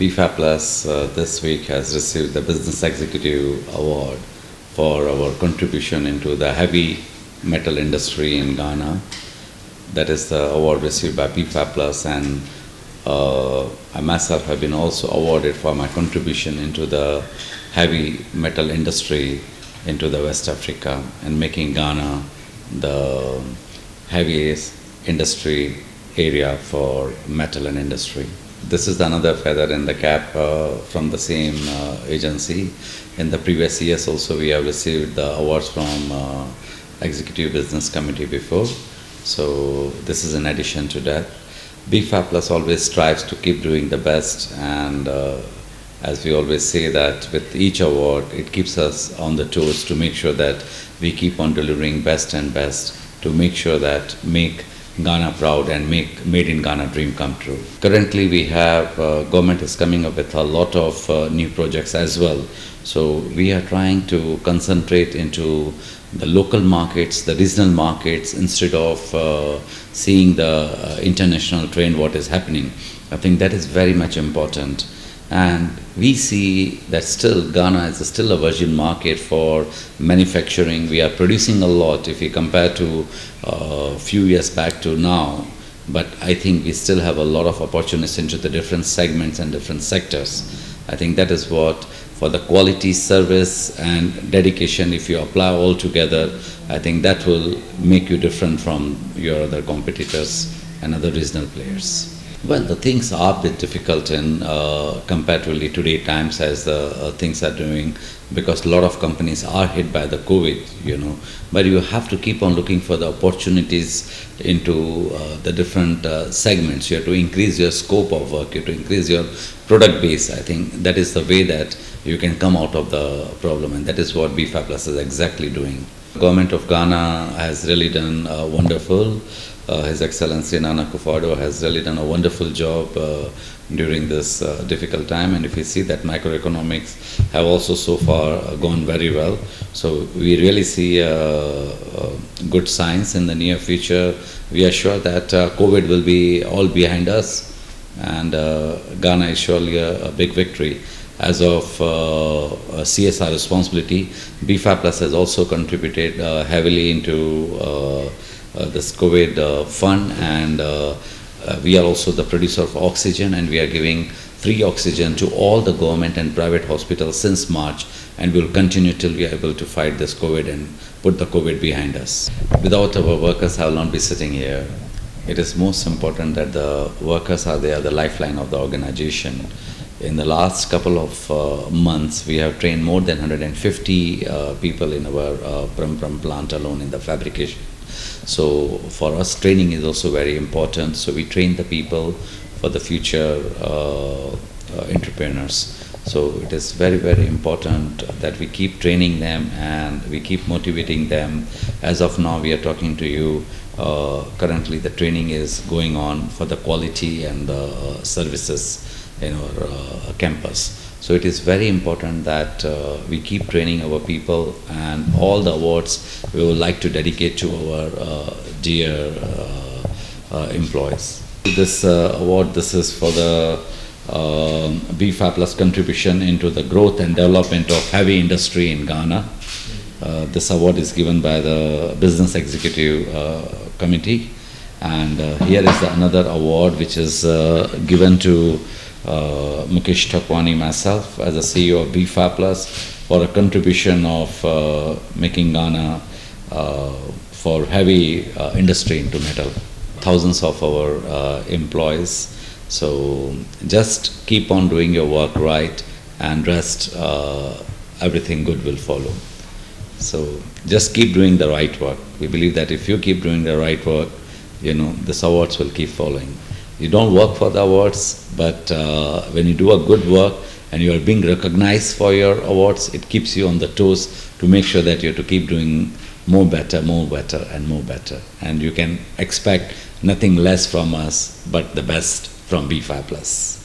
BFA Plus this week has received the Business Executive Award for our contribution into the heavy metal industry in Ghana. That is the award received by BFA Plus, and I myself have been also awarded for my contribution into the heavy metal industry into the West Africa and making Ghana the heaviest industry area for metal and industry. This is another feather in the cap from the same agency. In the previous years also we have received the awards from Executive Business Committee before. So this is in addition to that. BFA Plus always strives to keep doing the best, and as we always say that with each award it keeps us on the toes to make sure that we keep on delivering best and best to make sure that make Ghana proud and make Made in Ghana dream come true. Currently we have, government is coming up with a lot of new projects as well. So we are trying to concentrate into the local markets, the regional markets, instead of seeing the international trend, what is happening. I think that is very much important. And we see that still Ghana is still a virgin market for manufacturing. We are producing a lot if we compare to a few years back to now. But I think we still have a lot of opportunities into the different segments and different sectors. I think that is what, for the quality, service and dedication, if you apply all together, I think that will make you different from your other competitors and other regional players. Well, the things are a bit difficult in comparatively today times as things are doing, because a lot of companies are hit by the COVID, but you have to keep on looking for the opportunities into the different segments. You have to increase your scope of work, you have to increase your product base. I think that is the way that you can come out of the problem, and that is what BFA Plus is exactly doing. The Government of Ghana has really done wonderful. His Excellency Nana Akufo-Addo has really done a wonderful job during this difficult time, and if you see that macroeconomics have also so far gone very well. So we really see good signs in the near future. We are sure that COVID will be all behind us, and Ghana is surely a big victory. As of CSR responsibility, BFA Plus has also contributed heavily into this COVID fund, and we are also the producer of oxygen, and we are giving free oxygen to all the government and private hospitals since March, and we will continue till we are able to fight this COVID and put the COVID behind us. Without our workers, I will not be sitting here. It is most important that the workers are there, the lifeline of the organization. In the last couple of months, we have trained more than 150 people in our Pram plant alone in the fabrication. So for us, training is also very important. So we train the people for the future entrepreneurs. So it is very, very important that we keep training them and we keep motivating them. As of now, we are talking to you. Currently, the training is going on for the quality and the services in our campus. So it is very important that we keep training our people, and all the awards we would like to dedicate to our dear employees. This award, this is for the BFA Plus contribution into the growth and development of heavy industry in Ghana. This award is given by the Business Executive Committee, and here is another award which is given to Mukesh Thakwani, myself, as a CEO of BFA Plus, for a contribution of making Ghana for heavy industry into metal. Thousands of our employees. So just keep on doing your work right, and rest, everything good will follow. So just keep doing the right work. We believe that if you keep doing the right work, these awards will keep following. You don't work for the awards, but when you do a good work and you are being recognized for your awards, it keeps you on the toes to make sure that you have to keep doing more better and more better. And you can expect nothing less from us but the best from BFA Plus.